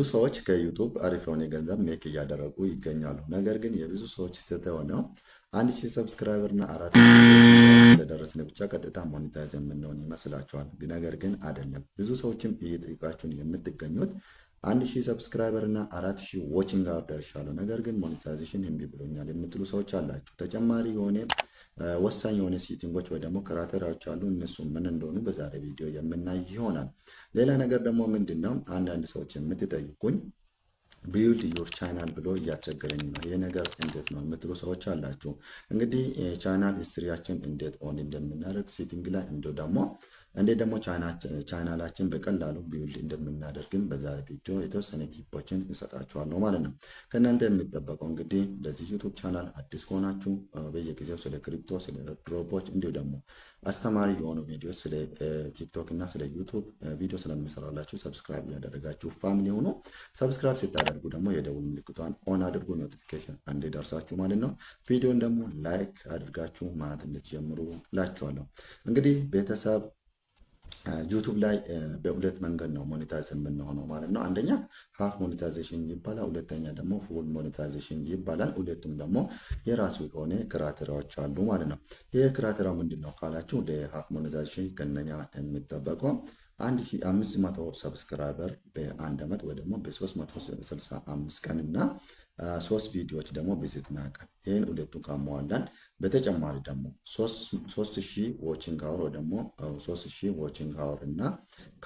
ብዙ ሰዎች ከዩቱብ አሪፍ የሆነ ገንዘብ ሜክ እያደረጉ ይገኛሉ። ነገር ግን የብዙ ሰዎች ስህተት የሆነው 1000 ሰብስክራይበር እና 4000 ስለደረስን ብቻ ቀጥታ ሞኔታይዝ የምንሆን ይመስላችኋል። ነገር ግን አይደለም። ብዙ ሰዎችም እየጠየቃችሁን የምትገኙት 1000 ሰብስክራይበር እና 4000 ዋቺንግ አወር ደርሻለሁ፣ ነገር ግን ሞኔታይዜሽን እምቢ ብሎኛል የምትሉ ሰዎች አላችሁ። ተጨማሪ የሆነ ወሳኝ የሆነ ሴቲንጎች ወይ ደግሞ ክራይቴሪያዎች አሉ። እነሱ ምን እንደሆኑ በዛሬ ቪዲዮ የምናይ ይሆናል። ሌላ ነገር ደግሞ ምንድነው አንዳንድ ሰዎች የምትጠይቁኝ ቢልድ ዩር ቻናል ብሎ እያስቸገረኝ ነው፣ ይሄ ነገር እንዴት ነው የምትሉ ሰዎች አላችሁ። እንግዲህ ቻናል ሂስትሪያችን እንዴት ኦን እንደምናደርግ ሴቲንግ ላይ እንዴት ደግሞ ቻናላችን በቀላሉ ቢልድ እንደምናደርግም በዛሬ ቪዲዮ የተወሰነ ቲፖችን እንሰጣችኋለሁ ማለት ነው። ከእናንተ የሚጠበቀው እንግዲህ ለዚህ ዩቱብ ቻናል አዲስ ከሆናችሁ በየጊዜው ስለ ክሪፕቶ፣ ስለ ድሮፖች እንዲሁ ደግሞ አስተማሪ የሆኑ ቪዲዮ ስለ ቲክቶክ እና ስለ ዩቱብ ቪዲዮ ስለምሰራላችሁ ሰብስክራይብ ያደረጋችሁ ፋሚሊ ሆኖ ሰብስክራይብ ስታደርጉ ደግሞ የደውል ምልክቷን ኦን አድርጉ፣ ኖቲፊኬሽን እንዲደርሳችሁ ማለት ነው። ቪዲዮን ደግሞ ላይክ አድርጋችሁ ማለት እንድትጀምሩ እላችኋለሁ። እንግዲህ ቤተሰብ ዩቱብ ላይ በሁለት መንገድ ነው ሞኔታይዝ የምንሆነው ማለት ነው። አንደኛ ሃፍ ሞኔታይዜሽን ይባላል፣ ሁለተኛ ደግሞ ፉል ሞኔታይዜሽን ይባላል። ሁለቱም ደግሞ የራሱ የሆነ ክራይቴሪያዎች አሉ ማለት ነው። ይሄ ክራይቴሪያ ምንድነው ካላችሁ ለሃፍ ሞኔታይዜሽን ከነኛ የሚጠበቀው 1500 ሰብስክራይበር በአንድ ዓመት ወይ ደግሞ በ365 ቀን እና 3 ቪዲዮዎች ደግሞ በ90 ቀን ይሄን ሁለቱን ካሟላን በተጨማሪ ደግሞ 3000 ዋቺንግ አወር ወይ ደግሞ 3000 ዋቺንግ አወር እና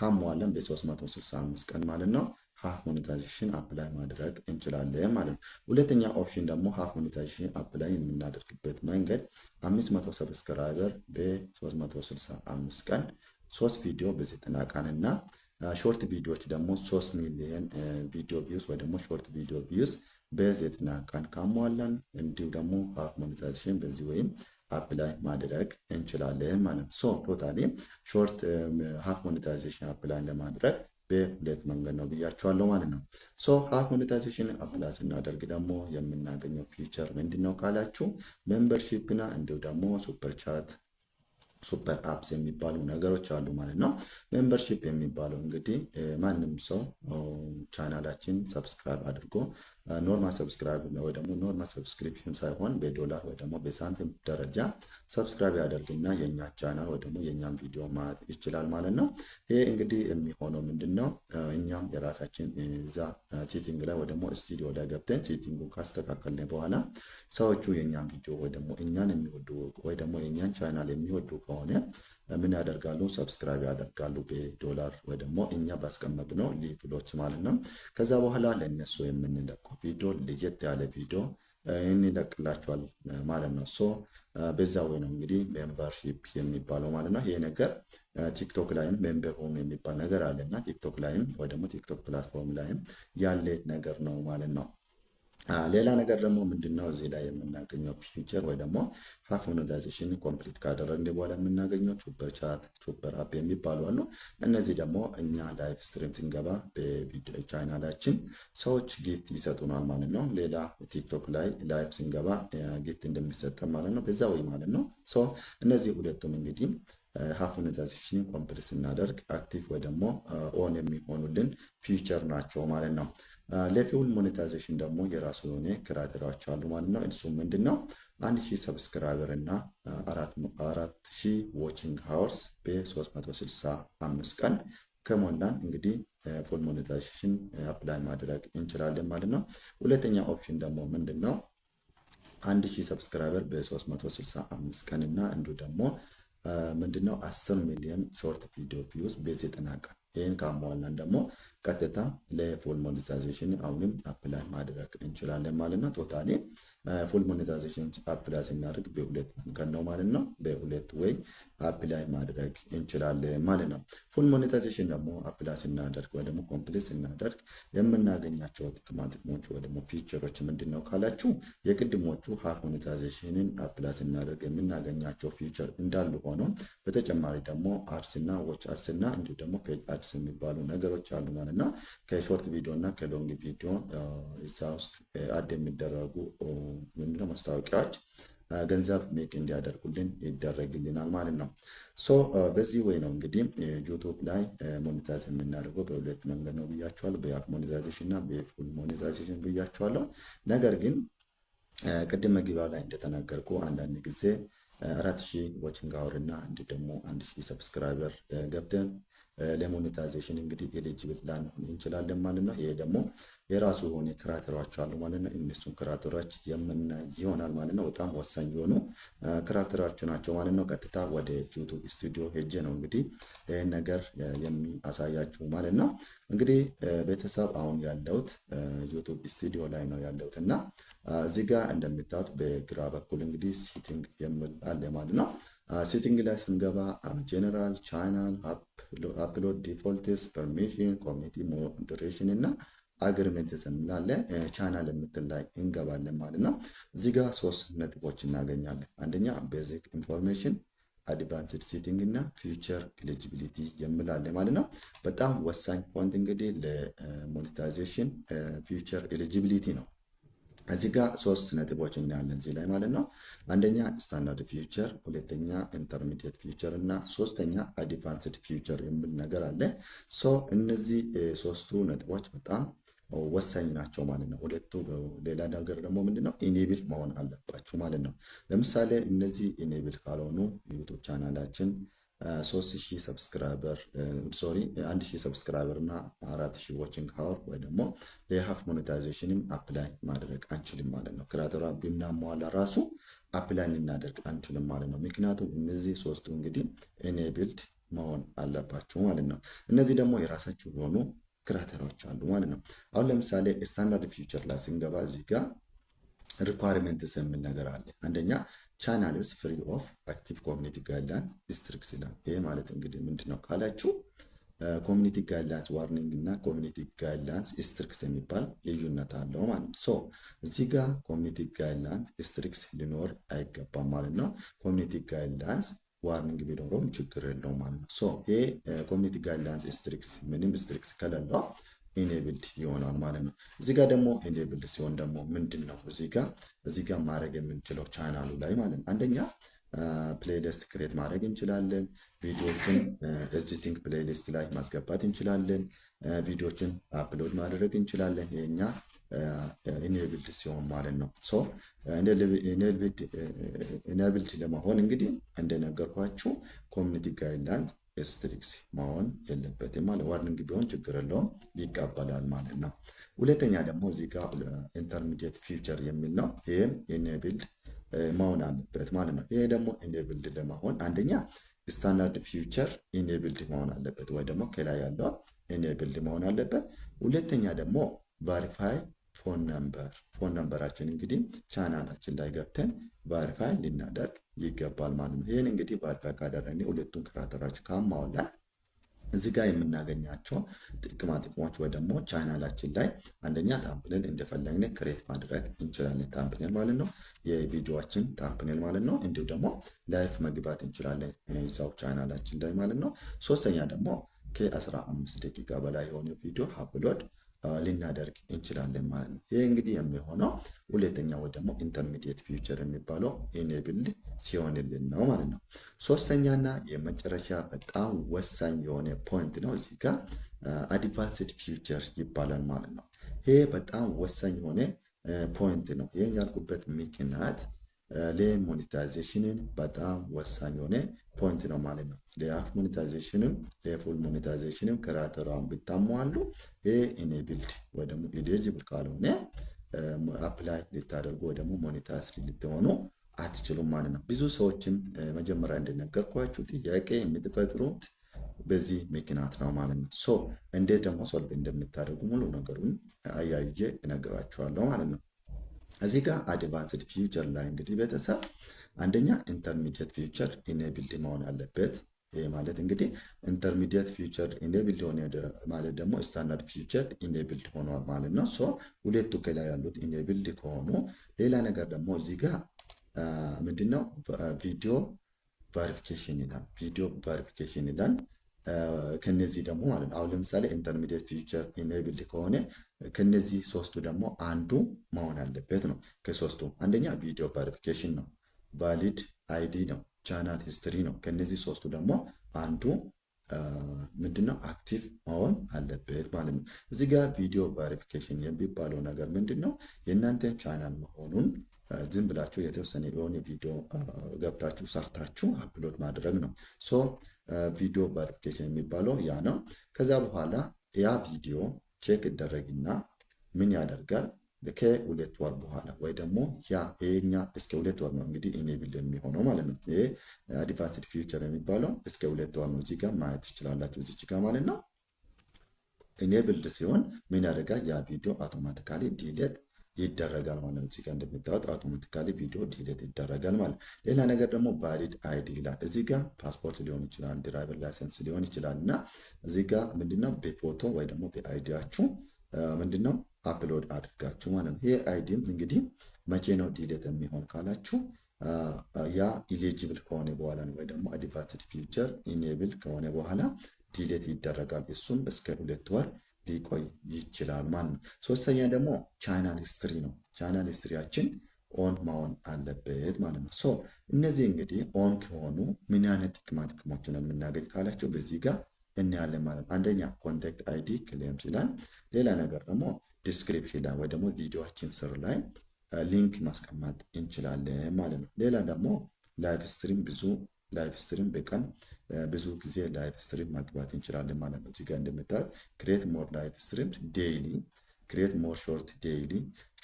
ካሟላን በ365 ቀን ማለት ነው ሃፍ ሞኔታይዜሽን አፕላይ ማድረግ እንችላለን ማለት ነው። ሁለተኛ ኦፕሽን ደግሞ ሃፍ ሞኔታይዜሽን አፕላይ የምናደርግበት መንገድ 500 ሰብስክራይበር በ365 ቀን 3 ቪዲዮ በ90 ቀን እና ሾርት ቪዲዮዎች ደግሞ 3 ሚሊዮን ቪዲዮ ቪውስ ወይ ደግሞ ሾርት ቪዲዮ ቪውስ በ90 ቀን ካሟላን እንዲሁ ደግሞ ሃፍ ሞኔታይዜሽን በዚህ ወይም አፕላይ ማድረግ እንችላለን ማለት ነው። ሶ ቶታሊ ሾርት ሃፍ ሞኔታይዜሽን አፕላይ ለማድረግ በሁለት መንገድ ነው ብያችኋለሁ ማለት ነው። ሶ ሃፍ ሞኔታይዜሽን አፕላይ ስናደርግ ደግሞ የምናገኘው ፊቸር ምንድነው ካላችሁ ሜምበርሺፕ እና እንዲሁ ደግሞ ሱፐር ቻት ሱፐር አፕስ የሚባሉ ነገሮች አሉ ማለት ነው። ሜምበርሺፕ የሚባለው እንግዲህ ማንም ሰው ቻናላችን ሰብስክራይብ አድርጎ ኖርማል ሰብስክራይብ ወይ ደግሞ ኖርማል ሰብስክሪፕሽን ሳይሆን በዶላር ወይ ደግሞ በሳንቲም ደረጃ ሰብስክራይብ ያደርግና የኛ ቻናል ወይ ደግሞ የኛን ቪዲዮ ማየት ይችላል ማለት ነው። ይሄ እንግዲህ የሚሆነው ምንድነው እኛም የራሳችን እዛ ሴቲንግ ላይ ወይ ደግሞ ስቱዲዮ ላይ ገብተን ሴቲንጉን ካስተካከልን በኋላ ሰዎቹ የኛን ቪዲዮ ወይ ደግሞ እኛን የሚወዱ ወይ ደግሞ የኛን ቻናል የሚወዱ ከሆነ ምን ያደርጋሉ? ሰብስክራይብ ያደርጋሉ በዶላር ወይ ደግሞ እኛ ባስቀመጥነው ሊቭሎች ማለት ነው። ከዛ በኋላ ለነሱ የምንለቀው ቪዲዮ ለየት ያለ ቪዲዮ እንለቅላቸዋል ማለት ነው። ሶ በዛ ወይ ነው እንግዲህ ሜምበርሺፕ የሚባለው ማለት ነው። ይሄ ነገር ቲክቶክ ላይም ሜምበር ሆም የሚባል ነገር አለና ቲክቶክ ላይም ወይ ደግሞ ቲክቶክ ፕላትፎርም ላይም ያለ ነገር ነው ማለት ነው። ሌላ ነገር ደግሞ ምንድነው እዚህ ላይ የምናገኘው ፊቸር ወይ ደግሞ ሃፍ ሞኔታይዜሽን ኮምፕሊት ካደረግን በኋላ የምናገኘው ሱፐር ቻት ሱፐር አፕ የሚባሉ አሉ። እነዚህ ደግሞ እኛ ላይቭ ስትሪም ስንገባ በቪዲዮ ቻናላችን ሰዎች ጊፍት ይሰጡናል ማለት ነው። ሌላ ቲክቶክ ላይ ላይቭ ስንገባ ጊፍት እንደሚሰጠን ማለት ነው። በዛ ወይ ማለት ነው። ሶ እነዚህ ሁለቱም እንግዲህ ሃፍ ሞኔታይዜሽን ኮምፕሊት ስናደርግ አክቲቭ ወይ ደግሞ ኦን የሚሆኑልን ፊቸር ናቸው ማለት ነው። ለፉል ሞኔታይዜሽን ደግሞ የራሱ የሆነ ክራይቴሪያዎች አሉ ማለት ነው። እሱ ምንድነው 1000 ሰብስክራይበር እና 4000 ዋቺንግ አወርስ በ365 ቀን ከሞላን እንግዲህ ፉል ሞኔታይዜሽን አፕላይ ማድረግ እንችላለን ማለት ነው። ሁለተኛ ኦፕሽን ደግሞ ምንድነው 1000 ሰብስክራይበር በ365 ቀን እና እንዲሁ ደግሞ ምንድነው 10 ሚሊዮን ሾርት ቪዲዮ ቪውስ በ90 ቀን ይሄን ካሟላን ደግሞ ቀጥታ ለፉል ሞኔታይዜሽን አሁንም አፕላይ ማድረግ እንችላለን ማለት ነው። ቶታሊ ፉል ሞኔታይዜሽን አፕላይ ስናደርግ በሁለት መንገድ ነው ማለት ነው። በሁለት ወይ አፕላይ ማድረግ እንችላለን ማለት ነው። ፉል ሞኔታይዜሽን ደግሞ አፕላይ ስናደርግ ወይ ደግሞ ኮምፕሊት ስናደርግ የምናገኛቸው ጥቅሞች ወይ ደግሞ ፊቸሮች ምንድነው ካላችሁ የቅድሞቹ ሃፍ ሞኔታይዜሽንን አፕላይ ስናደርግ የምናገኛቸው ፊቸር እንዳሉ ሆኖ በተጨማሪ ደግሞ አድስ እና ዎች አድስ እና እንዲሁ ደግሞ ፔጅ አድስ የሚባሉ ነገሮች አሉ ማለት ነው። ከሾርት ቪዲዮ እና ከሎንግ ቪዲዮ እዛ ውስጥ አድ የሚደረጉ ምንድነው ማስታወቂያዎች ገንዘብ ሜክ እንዲያደርጉልን ይደረግልናል ማለት ነው። ሶ በዚህ ወይ ነው እንግዲህ ዩቱብ ላይ ሞኔታይዝ የምናደርገው በሁለት መንገድ ነው ብያቸዋለሁ። በአፕ ሞኔታይዜሽን እና በፉል ሞኔታይዜሽን ብያቸዋለሁ። ነገር ግን ቅድም መግቢያው ላይ እንደተናገርኩ አንዳንድ ጊዜ 4000 ዋቺንግ አወር እና እንዲህ ደግሞ 1000 ሰብስክራይበር ገብተን ለሞኔታይዜሽን እንግዲህ ኤሊጂብል ላንሆን እንችላለን ማለት ነው። ይሄ ደግሞ የራሱ የሆነ ክራይቴሪያዎች አሉ ማለት ነው። እነሱን ክራይቴሪያዎች የምናይ ይሆናል ማለት ነው። በጣም ወሳኝ የሆኑ ክራይቴሪያዎች ናቸው ማለት ነው። ቀጥታ ወደ ዩቱብ ስቱዲዮ ሄጄ ነው እንግዲህ ይህን ነገር የሚያሳያችሁ ማለት ነው። እንግዲህ ቤተሰብ አሁን ያለሁት ዩቱብ ስቱዲዮ ላይ ነው ያለሁት እና እዚህ ጋር እንደምታዩት በግራ በኩል እንግዲህ ሴቲንግ የሚል አለ ማለት ነው። ሴቲንግ ላይ ስንገባ ጀነራል፣ ቻናል፣ አፕሎድ፣ ዲፎልትስ፣ ፐርሚሽን፣ ኮሚኒቲ ሞዴሬሽን እና አግሪመንትስ እንላለ ቻናል የምትል ላይ እንገባለን ማለት ነው። እዚህ ጋር 3 ነጥቦች እናገኛለን። አንደኛ ቤዚክ ኢንፎርሜሽን፣ አድቫንስድ ሴቲንግ እና ፊውቸር ኤሊጂቢሊቲ የምላለ ማለት ነው። በጣም ወሳኝ ፖይንት እንግዲህ ለሞኔታይዜሽን ፊውቸር ኤሊጂቢሊቲ ነው። እዚህ ጋር 3 ነጥቦች እናያለን እዚህ ላይ ማለት ነው። አንደኛ ስታንዳርድ ፊውቸር፣ ሁለተኛ ኢንተርሚዲየት ፊውቸር እና ሶስተኛ አድቫንስድ ፊውቸር የሚል ነገር አለ። ሶ እነዚህ 3ቱ ነጥቦች በጣም ወሳኝ ናቸው ማለት ነው። ሁለቱ ሌላ ነገር ደግሞ ምንድነው ኢኔብል መሆን አለባቸው ማለት ነው። ለምሳሌ እነዚህ ኢኔብል ካልሆኑ ዩቱብ ቻናላችን 3000 ሰብስክራይበር 1000 ሰብስክራይበር እና 4000 ዋቺንግ አወር ወይ ደግሞ ለሃፍ ሞኔታይዜሽንም አፕላይ ማድረግ አንችልም ማለት ነው። ክራይቴሪያ ብናሟላ ራሱ አፕላይ ልናደርግ አንችልም ማለት ነው። ምክንያቱም እነዚህ 3ቱ እንግዲህ ኢኔብልድ መሆን አለባቸው ማለት ነው። እነዚህ ደግሞ የራሳቸው የሆኑ ክራይቴሪያዎች አሉ ማለት ነው። አሁን ለምሳሌ ስታንዳርድ ፊውቸር ላይ ስንገባ እዚህ ጋር ሪኳየርመንትስ የሚል ነገር አለ። አንደኛ ቻናልስ ፍሪ ኦፍ አክቲቭ ኮሚኒቲ ጋይድላይንስ ስትሪክስ ይላል። ይሄ ማለት እንግዲህ ምንድነው ካላችሁ ኮሚኒቲ ጋይድላይንስ ዋርኒንግ እና ኮሚኒቲ ጋይድላይንስ ስትሪክስ የሚባል ልዩነት አለው ማለት ነው። ሶ እዚህ ጋር ኮሚኒቲ ጋይድላይንስ ስትሪክስ ሊኖር አይገባም ማለት ነው። ኮሚኒቲ ጋይድላይንስ ዋርኒንግ ቢኖረውም ችግር የለውም ማለት ነው። ሶ ይሄ ኮሚኒቲ ጋይድላይንስ ስትሪክስ ምንም ስትሪክስ ከሌለው ኢኔብልድ ይሆናል ማለት ነው። እዚህ ጋር ደግሞ ኢኔብልድ ሲሆን ደግሞ ምንድነው እዚህ ጋር ማድረግ የምንችለው ቻናሉ ላይ ማለት ነው። አንደኛ ፕሌሊስት ክሬት ማድረግ እንችላለን። ቪዲዮዎችን ኤግዚስቲንግ ፕሌሊስት ላይ ማስገባት እንችላለን። ቪዲዮዎችን አፕሎድ ማድረግ እንችላለን። የኛ ኢኔብልድ ሲሆን ማለት ነው። ሶ ኢኔብልድ ለመሆን እንግዲህ እንደነገርኳችሁ ኮሚኒቲ ጋይድላይንስ ስትሪክስ መሆን የለበትም ማለት ዋርኒንግ ቢሆን ችግር የለውም ይቀበላል ማለት ነው። ሁለተኛ ደግሞ እዚህ ጋር ኢንተርሚዲየት ፊውቸር የሚል ነው። ይህም ኢኔብልድ መሆን አለበት ማለት ነው። ይሄ ደግሞ ኢኔብልድ ለመሆን አንደኛ ስታንዳርድ ፊውቸር ኢኔብልድ መሆን አለበት ወይ ደግሞ ከላይ ያለው ኢኔብልድ መሆን አለበት። ሁለተኛ ደግሞ ቫሪፋይ ፎን ነምበራችን እንግዲህ ቻናላችን ላይ ገብተን ቫሪፋይ ልናደርግ ይገባል ማለት ነው። ይህን እንግዲህ ቫሪፋይ ካደረግን ሁለቱን ክራይቴሪያዎች ካሟላን እዚህ ጋር የምናገኛቸው ጥቅሞች ወይ ደግሞ ቻናላችን ላይ አንደኛ ታምፕኔል እንደፈለግን ክሬት ማድረግ እንችላለን። ታምፕኔል ማለት ነው የቪዲዮአችን ታምፕኔል ማለት ነው። እንዲሁ ደግሞ ላይፍ መግባት እንችላለን እዛው ቻናላችን ላይ ማለት ነው። ሶስተኛ ደግሞ ከ15 ደቂቃ በላይ የሆነ ቪዲዮ አፕሎድ ልናደርግ እንችላለን ማለት ነው። ይሄ እንግዲህ የሚሆነው ሁለተኛ ወይ ደግሞ ኢንተርሚዲየት ፊውቸር የሚባለው ኢኔብልድ ሲሆንልን ነው ማለት ነው። ሶስተኛና የመጨረሻ በጣም ወሳኝ የሆነ ፖይንት ነው እዚህ ጋር አድቫንስድ ፊውቸር ይባላል ማለት ነው። ይሄ በጣም ወሳኝ የሆነ ፖይንት ነው። ይሄን ያልኩበት ምክንያት ለሞኔታይዜሽንን በጣም ወሳኝ የሆነ ፖይንት ነው ማለት ነው። ለሃፍ ሞኔታይዜሽንም ለፉል ሞኔታይዜሽንም ክራይቴሪያውን ቢታሟሉ ይሄ ኢኔብልድ ወይ ደግሞ ኤሊጂብል ካልሆነ አፕላይ ልታደርጉ ወይ ደግሞ ሞኔታይዝ ልትሆኑ አትችሉም ማለት ነው። ብዙ ሰዎችም መጀመሪያ እንደነገርኳችሁ ጥያቄ የምትፈጥሩት በዚህ ምክንያት ነው ማለት ነው። ሶ እንዴት ደግሞ ሶልቭ እንደምታደርጉ ሙሉ ነገሩን አያይዤ እነግራችኋለሁ ማለት ነው። እዚህ ጋር አድቫንስድ ፊውቸር ላይ እንግዲህ ቤተሰብ አንደኛ ኢንተርሚዲየት ፊውቸር ኢኔብልድ መሆን አለበት። ይሄ ማለት እንግዲህ ኢንተርሚዲየት ፊውቸር ኢኔብልድ ሆነ ማለት ደግሞ ስታንዳርድ ፊውቸር ኢኔብልድ ሆኗል ማለት ነው። ሶ ሁለቱ ከላይ ያሉት ኢኔብልድ ከሆኑ ሌላ ነገር ደግሞ እዚህ ጋር ምንድነው ቪዲዮ ቬሪፊኬሽን ይላል። ቪዲዮ ቬሪፊኬሽን ይላል። ከነዚህ ደግሞ ማለት ነው አሁን ለምሳሌ ኢንተርሚዲየት ፊውቸር ኢኔብልድ ከሆነ ከነዚህ 3ቱ ደግሞ አንዱ መሆን አለበት ነው። ከ3ቱ አንደኛ ቪዲዮ ቬሪፊኬሽን ነው። ቫሊድ አይዲ ነው፣ ቻናል ሂስትሪ ነው። ከነዚህ ሶስቱ ደግሞ አንዱ ምንድነው አክቲቭ መሆን አለበት ማለት ነው። እዚህ ጋር ቪዲዮ ቬሪፊኬሽን የሚባለው ነገር ምንድነው? የእናንተን ቻናል መሆኑን ዝም ብላችሁ የተወሰነ የሆነ ቪዲዮ ገብታችሁ ሰርታችሁ አፕሎድ ማድረግ ነው። ሶ ቪዲዮ ቬሪፊኬሽን የሚባለው ያ ነው። ከዛ በኋላ ያ ቪዲዮ ቼክ ይደረግና ምን ያደርጋል? ከ2 ወር በኋላ ወይ ደግሞ ያ ይሄኛ እስከ 2 ወር ነው እንግዲህ ኢኔብል የሚሆነው ማለት ነው። ይሄ አድቫንስድ ፊውቸር የሚባለው እስከ 2 ወር ነው። እዚህ ጋር ማየት ትችላላችሁ፣ እዚህ ጋር ማለት ነው። ኢኔብልድ ሲሆን ምን ያደርጋል? ያ ቪዲዮ አውቶማቲካሊ ዲሌት ይደረጋል ማለት ነው። እዚህ ጋር እንደምታዩት አውቶማቲካሊ ቪዲዮ ዲሌት ይደረጋል ማለት። ሌላ ነገር ደግሞ ቫሊድ አይዲ ይላል። እዚህ ጋር ፓስፖርት ሊሆን ይችላል፣ ድራይቨር ላይሰንስ ሊሆን ይችላል እና እዚህ ጋር ምንድነው በፎቶ ወይ ደግሞ በአይዲያችሁ ምንድነው አፕሎድ አድርጋችሁ ማለት ነው። ይሄ አይዲም እንግዲህ መቼ ነው ዲሌት የሚሆን ካላችሁ ያ ኢሊጂብል ከሆነ በኋላ ነው፣ ወይ ደግሞ አድቫንስድ ፊውቸር ኢኔብል ከሆነ በኋላ ዲሌት ይደረጋል። እሱም እስከ 2 ወር ሊቆይ ይችላል ማለት ነው። ሶስተኛ ደግሞ ቻናል ሂስትሪ ነው። ቻናል ሂስትሪያችን ኦን መሆን አለበት ማለት ነው። ሶ እነዚህ እንግዲህ ኦን ከሆኑ ምን አይነት ጥቅሞችን የምናገኝ ካላችሁ በዚህ ጋር እናያለን ማለት ነው። አንደኛ ኮንታክት አይዲ ክሌምስ ይላል። ሌላ ነገር ደግሞ ዲስክሪፕሽን ላይ ወይ ደግሞ ቪዲዮአችን ስር ላይ ሊንክ ማስቀመጥ እንችላለን ማለት ነው። ሌላ ደግሞ ላይቭ ስትሪም ላይቭ ስትሪም በቀን ብዙ ጊዜ ላይቭ ስትሪም ማግባት እንችላለን ማለት ነው። እዚህ ጋር እንደምታዩት ክሬት ሞር ላይቭ ስትሪምስ ዴይሊ፣ ክሬት ሞር ሾርት ዴይሊ፣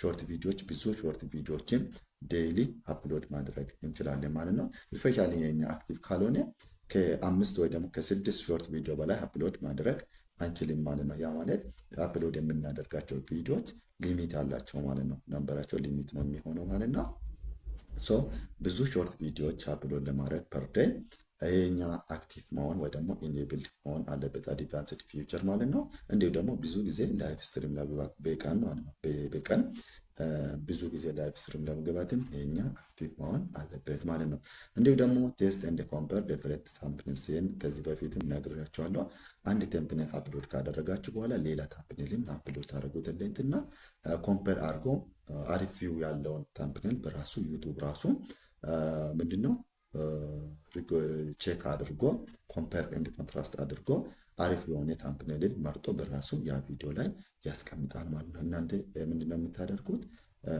ሾርት ቪዲዮዎች ብዙ ሾርት ቪዲዮዎችን ዴይሊ አፕሎድ ማድረግ እንችላለን ማለት ነው። ስፔሻሊ የኛ አክቲቭ ካልሆነ ከ5 ወይ ደግሞ ከ6 ሾርት ቪዲዮ በላይ አፕሎድ ማድረግ አንችልም ማለት ነው። ያ ማለት አፕሎድ የምናደርጋቸው ቪዲዮዎች ሊሚት አላቸው ማለት ነው። ነምበራቸው ሊሚት ነው የሚሆነው ማለት ነው። ሶ ብዙ ሾርት ቪዲዮዎች አፕሎድ ለማድረግ ፐር ዴይ ይሄኛ አክቲቭ መሆን ወይ ደግሞ ኢኔብል መሆን አለበት አድቫንስድ ፊውቸር ማለት ነው። እንዲሁ ደግሞ ብዙ ጊዜ ላይቭ ስትሪም ለመግባት በቀን ማለት ነው በቀን ብዙ ጊዜ ላይቭ ስትሪም ለመግባትም ይሄኛ አክቲቭ መሆን አለበት ማለት ነው። እንዲሁ ደግሞ ቴስት ኤንድ ኮምፔር ዲፈረንት ታምብኔልስን ከዚህ በፊትም ነግሬያችኋለሁ። አንድ ታምብኔል አፕሎድ ካደረጋችሁ በኋላ ሌላ ታምብኔልም አፕሎድ ታደርጉትና ኮምፔር አድርጎ አሪፍ ቪው ያለውን ታምብኔል በራሱ ዩቱብ ራሱ ምንድነው ቼክ አድርጎ ኮምፔር ኤንድ ኮንትራስት አድርጎ አሪፍ የሆነ ታምብኔልን መርጦ በራሱ ያ ቪዲዮ ላይ ያስቀምጣል ማለት ነው። እናንተ ምንድነው የምታደርጉት?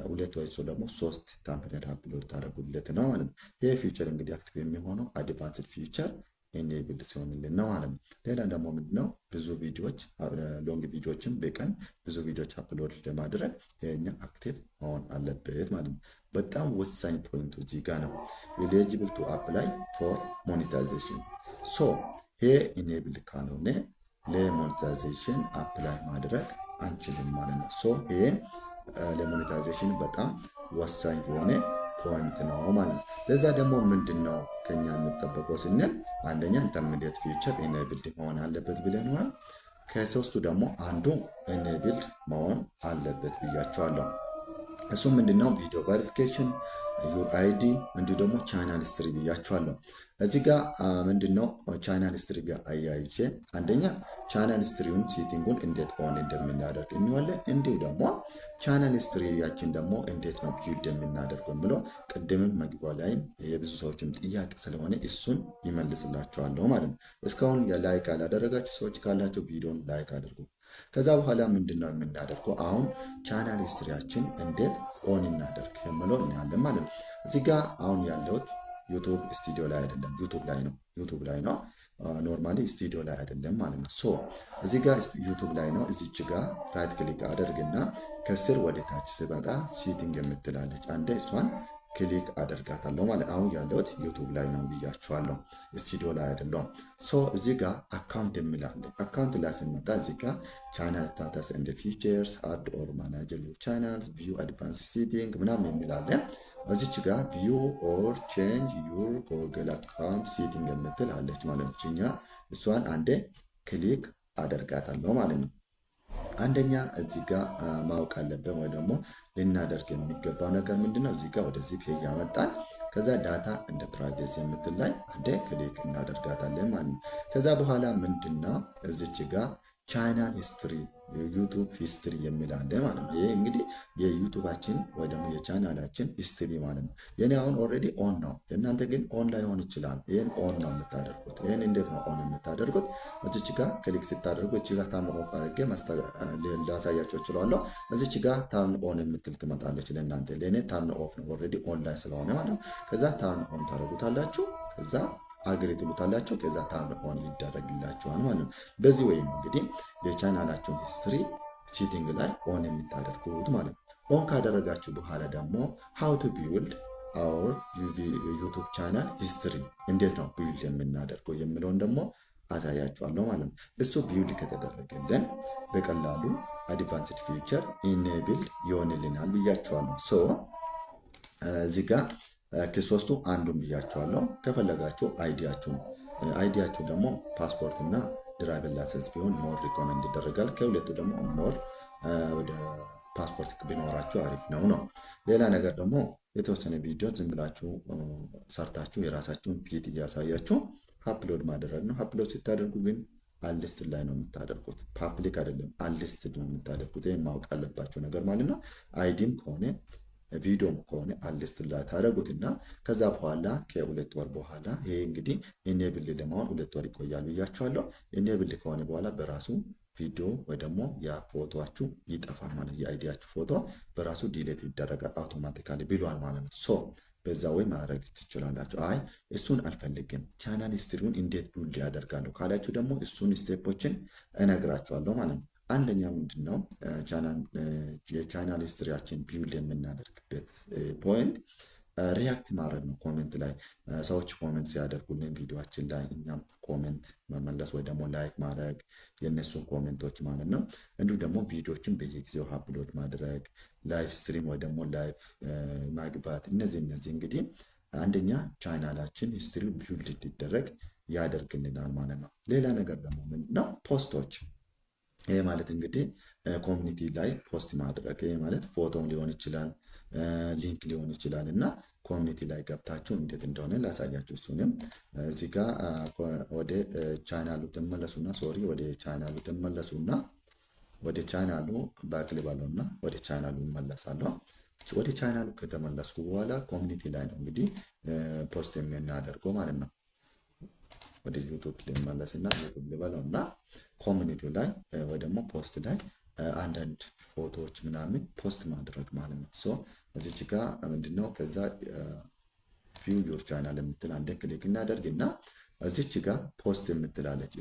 2 ወይ ደግሞ 3 ታምብኔል አፕሎድ ታደርጉለት ነው ማለት ነው። ይሄ ፊውቸር እንግዲህ አክቲቭ የሚሆነው አድቫንስድ ፊውቸር ኢኔብል ሲሆንልን ነው ማለት ነው። ሌላ ደግሞ ምንድነው ብዙ ቪዲዮዎች ሎንግ ቪዲዮዎችን በቀን ብዙ ቪዲዮዎች አፕሎድ ለማድረግ የኛ አክቲቭ መሆን አለበት ማለት ነው። በጣም ወሳኝ ፖይንቱ እዚህ ጋር ነው። ኤሊጂብል ቱ አፕላይ ፎር ሞኔታይዜሽን። ሶ ይሄ ኢኔብል ካልሆነ ለሞኔታይዜሽን አፕላይ ማድረግ አንችልም ማለት ነው። ሶ ይሄ ለሞኔታይዜሽን በጣም ወሳኝ የሆነ ፖይንት ነው ማለት ነው። ለዛ ደግሞ ምንድነው ከኛ የሚጠበቀው ስንል አንደኛ ኢንተርሚዲየት ፊውቸር ኢኔብልድ መሆን አለበት ብለናል። ከሶስቱ ደግሞ አንዱ ኢኔብልድ መሆን አለበት ብያቸዋለሁ። እሱ ምንድነው ቪዲዮ ቬሪፊኬሽን፣ ዩር አይዲ እንዲሁ ደግሞ ቻናል ሂስትሪ ብያቸዋለሁ። እዚህ ጋር ምንድነው ቻናል ሂስትሪ ጋር አያይቼ አንደኛ ቻናል ሂስትሪውን ሴቲንጉን እንዴት ኦን እንደምናደርግ እንዋለን። እንዲሁ ደግሞ ቻናል ሂስትሪያችን ደግሞ እንዴት ነው ቢልድ የምናደርገው ብሎ ቅድምም መግቢያ ላይ የብዙ ሰዎችም ጥያቄ ስለሆነ እሱን ይመልስላችኋለሁ ማለት ነው። እስካሁን ላይክ ያላደረጋችሁ ሰዎች ካላችሁ ቪዲዮን ላይክ አድርጉ። ከዛ በኋላ ምንድነው የምናደርገው? አሁን ቻናል ሂስትሪያችን እንዴት ኦን እናደርግ የምለው እናያለን ማለት ነው። እዚህ ጋር አሁን ያለሁት ዩቱብ ስቱዲዮ ላይ አይደለም፣ ዩቱብ ላይ ነው። ኖርማሊ ስቱዲዮ ላይ አይደለም ማለት ነው። ሶ እዚህ ጋር ዩቱብ ላይ ነው። እዚች ጋር ራይት ክሊክ አደርግና ከስር ወደ ታች ስበቃ ሴቲንግ የምትላለች አንዴ እሷን ክሊክ አደርጋታለሁ ማለት አሁን ያለሁት ዩቱብ ላይ ነው ብያችኋለሁ፣ ስቱዲዮ ላይ አይደለም። ሶ እዚህ ጋር አካውንት የሚላለ አካውንት ላይ ስንመጣ እዚህ ጋር ቻናል ስታተስ ኤንድ ፊቸርስ አድ ኦር ማናጀር ዩር ቻናል ቪው አድቫንስ ሴቲንግ ምናምን የሚላለ እዚች ጋር ቪው ኦር ቼንጅ ዩር ጎግል አካውንት ሴቲንግ የምትል አለች ማለት ነው። እሷን አንዴ ክሊክ አደርጋታለሁ ማለት ነው። አንደኛ እዚህ ጋር ማወቅ አለብን ወይ ደግሞ ልናደርግ የሚገባው ነገር ምንድነው? እዚህ ጋር ወደዚህ ፔጅ ያመጣል። ከዛ ዳታ እንደ ፕራይቬሲ የምትል ላይ አንዴ ክሊክ እናደርጋታለን ማለት ነው። ከዛ በኋላ ምንድነው እዚች ጋር ቻናል ሂስትሪ ዩቱብ ሂስትሪ የሚል አለ ማለት ነው። ይሄ እንግዲህ የዩቱባችን ወይ ደግሞ የቻናላችን ሂስትሪ ማለት ነው። የኔ አሁን ኦልሬዲ ኦን ነው። የእናንተ ግን ኦን ላይሆን ይችላል። ይህን ኦን ነው የምታደርጉት። ይህን እንዴት ነው ኦን የምታደርጉት? እዚች ጋር ክሊክ ስታደርጉ እቺ ጋር ታርን ኦፍ አድርጌ ላሳያቸው እችላለሁ። እዚች ጋር ታርን ኦን የምትል ትመጣለች ለእናንተ። ለእኔ ታርን ኦፍ ነው ኦልሬዲ ኦን ላይ ስለሆነ ማለት ነው። ከዛ ታርን ኦን ታደርጉታላችሁ። ከዛ አግሪ ትሉታላችሁ። ከዛ ታርን ኦን ይደረግላችኋል ማለት ነው። በዚህ ወይ ነው እንግዲህ የቻናላችሁን ሂስትሪ ሴቲንግ ላይ ኦን የምታደርጉት ማለት ነው። ኦን ካደረጋችሁ በኋላ ደግሞ ሃው ቱ ቢውልድ አወር ዩቱብ ቻናል ሂስትሪ እንዴት ነው ቢውልድ የምናደርገው የሚለውን ደግሞ አሳያችኋለሁ ማለት ነው። እሱ ቢውልድ ከተደረገልን በቀላሉ አድቫንስድ ፊቸር ኢኔብል ይሆንልናል ብያችኋለሁ። ሶ እዚህ ጋር ከሶስቱ አንዱን ብያችኋለሁ። ከፈለጋችሁ አይዲያችሁ ደግሞ ፓስፖርት እና ድራይቨር ላይሰንስ ቢሆን ሞር ሪኮመንድ ይደረጋል። ከሁለቱ ደግሞ ሞር ወደ ፓስፖርት ቢኖራችሁ አሪፍ ነው። ሌላ ነገር ደግሞ የተወሰነ ቪዲዮ ዝም ብላችሁ ሰርታችሁ የራሳችሁን ፊት እያሳያችሁ አፕሎድ ማድረግ ነው። አፕሎድ ስታደርጉ ግን አንሊስትድ ላይ ነው የምታደርጉት። ፓብሊክ አይደለም፣ አንሊስትድ ነው የምታደርጉት። ይህን ማወቅ አለባችሁ ነገር ማለት ነው። አይዲም ከሆነ ቪዲዮም ከሆነ አንሊስትድ ላይ ታደርጉትና ከዛ በኋላ ከሁለት ወር በኋላ ይሄ እንግዲህ ኢኔብል ለመሆን 2 ወር ይቆያል ብያችኋለሁ። ኢኔብል ከሆነ በኋላ በራሱ ቪዲዮ ወይ ደግሞ የፎቶችሁ ይጠፋል ማለት የአይዲያችሁ ፎቶ በራሱ ዲሌት ይደረጋል አውቶማቲካሊ ብሏል ማለት ነው። ሶ በዛ ወይ ማድረግ ትችላላችሁ። አይ እሱን አልፈልግም ቻናል ሂስትሪውን እንዴት ቢውልድ ያደርጋለሁ ካላችሁ ደግሞ እሱን ስቴፖችን እነግራችኋለሁ ማለት ነው። አንደኛ ምንድነው የቻናል ሂስትሪያችን ቢውልድ የምናደርግበት ፖይንት ሪያክት ማድረግ ነው። ኮሜንት ላይ ሰዎች ኮሜንት ሲያደርጉልን ቪዲዮችን ላይ እኛም ኮሜንት መመለስ ወይ ደግሞ ላይክ ማድረግ የእነሱን ኮሜንቶች ማለት ነው። እንዲሁም ደግሞ ቪዲዮችን በየጊዜው አፕሎድ ማድረግ፣ ላይቭ ስትሪም ወይ ደግሞ ላይቭ ማግባት፣ እነዚህ እንግዲህ አንደኛ ቻናላችን ሂስትሪ ቢውልድ እንዲደረግ ያደርግልናል ማለት ነው። ሌላ ነገር ደግሞ ምንድነው ፖስቶች። ይሄ ማለት እንግዲህ ኮሚኒቲ ላይ ፖስት ማድረግ። ይሄ ማለት ፎቶ ሊሆን ይችላል፣ ሊንክ ሊሆን ይችላል እና ኮሚኒቲ ላይ ገብታችሁ እንዴት እንደሆነ ላሳያችሁ። እሱንም እዚህ ጋር ወደ ቻናሉ ትመለሱና ወደ ቻናሉ ባክልባለውና ወደ ቻናሉ ይመለሳለሁ። ወደ ቻናሉ ከተመለስኩ በኋላ ኮሚኒቲ ላይ ነው እንግዲህ ፖስት የምናደርገው ማለት ነው። ወደ ዩቱብ ልመለስና ዩቱብ ልበለውና ኮሚኒቲው ላይ ወይ ደግሞ ፖስት ላይ አንዳንድ ፎቶዎች ምናምን ፖስት ማድረግ ማለት ነው። ሶ እዚች ጋር ምንድነው ከዛ ቪው ዮር ቻናል የምትል አንድ ክሊክ እናደርግና እዚች ጋር ፖስት የምትላለች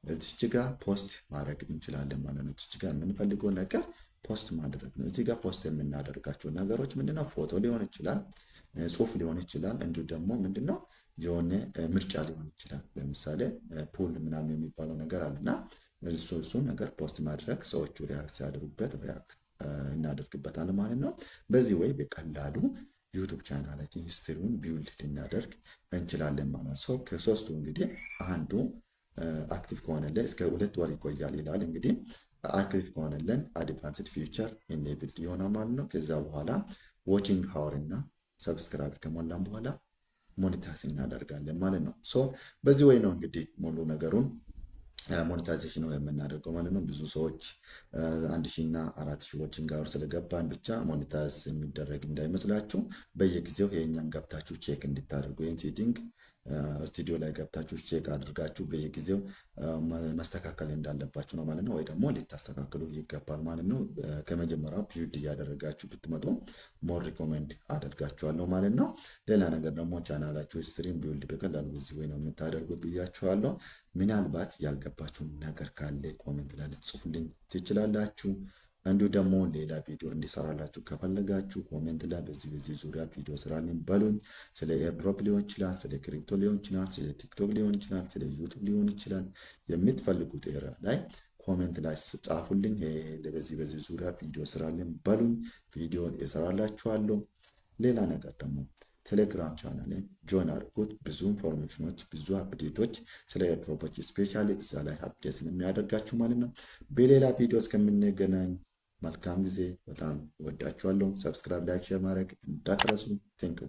እዚች ጋር ፖስት ማድረግ እንችላለን ማለት ነው። እዚች ጋር የምንፈልገው ነገር ፖስት ማድረግ ነው። እዚህ ጋር ፖስት የምናደርጋቸው ነገሮች ምንድነው ፎቶ ሊሆን ይችላል፣ ጽሁፍ ሊሆን ይችላል፣ እንዲሁ ደግሞ ምንድነው የሆነ ምርጫ ሊሆን ይችላል። ለምሳሌ ፑል ምናምን የሚባለው ነገር አለና እሱ ነገር ፖስት ማድረግ ሰዎቹ ሪያክት ሲያደርጉበት ሪያክት እናደርግበታለን ማለት ነው። በዚህ ወይ በቀላሉ ዩቱብ ቻናላችን ሂስትሪውን ቢውልድ ልናደርግ እንችላለን ማለት ነው። ከሶስቱ እንግዲህ አንዱ አክቲቭ ከሆነልን እስከ 2 ወር ይቆያል ይላል። እንግዲህ አክቲቭ ከሆነልን አድቫንስድ ፊቸር ኢኔብልድ ይሆናል ማለት ነው። ከዛ በኋላ ዋቺንግ ሃወር እና ሰብስክራይብ ከሞላን በኋላ ሞኔታይዝ እናደርጋለን ማለት ነው። በዚህ ወይ ነው እንግዲህ ሙሉ ነገሩን ሞኔታይዜሽን ነው የምናደርገው ማለት ነው። ብዙ ሰዎች 1000 እና 4000 ዋቺንግ ሃወር ስለገባን ብቻ ሞኔታይዝ የሚደረግ እንዳይመስላችሁ። በየጊዜው የኛን ገብታችሁ ቼክ እንድታደርጉ ይህን ሴቲንግ ስቱዲዮ ላይ ገብታችሁ ቼክ አድርጋችሁ በየጊዜው ማስተካከል እንዳለባችሁ ነው ማለት ነው። ወይ ደግሞ ልታስተካክሉ ይገባል ማለት ነው። ከመጀመሪያው ቢውልድ እያደረጋችሁ ብትመጡ ሞር ሪኮሜንድ አደርጋችኋለሁ ማለት ነው። ሌላ ነገር ደግሞ ቻናላችሁ ስትሪም ቢውልድ በቀላሉ በዚህ ወይ ነው የምታደርጉት ብያችኋለሁ። ምናልባት ያልገባችሁ ነገር ካለ ኮሜንት ላይ ልትጽፉልኝ ትችላላችሁ። እንዲሁ ደግሞ ሌላ ቪዲዮ እንዲሰራላችሁ ከፈለጋችሁ ኮሜንት ላይ በዚህ ዙሪያ ቪዲዮ ስራልኝ በሉኝ። ስለ ኤርድሮፕ ሊሆን ይችላል፣ ስለ ክሪፕቶ ሊሆን ይችላል፣ ስለ ቲክቶክ ሊሆን ይችላል፣ ስለ ዩቱብ ሊሆን ይችላል። የምትፈልጉት ኤሪያ ላይ ኮሜንት ላይ ጻፉልኝ። በዚህ ዙሪያ ቪዲዮ ስራልኝ በሉኝ፣ ቪዲዮ እሰራላችኋለሁ። ሌላ ነገር ደግሞ ቴሌግራም ቻናልን ጆይን አድርጉት። ብዙ ኢንፎርሜሽኖች፣ ብዙ አፕዴቶች ስለ ኤርድሮፖች ስፔሻሊ እዛ ላይ አፕዴት ስለሚያደርጋችሁ ማለት ነው። በሌላ ቪዲዮ እስከምንገናኝ መልካም ጊዜ። በጣም እወዳችኋለሁ። ሰብስክራይብ፣ ላይክ፣ ሼር ማድረግ እንዳትረሱ። ቴንክ ዩ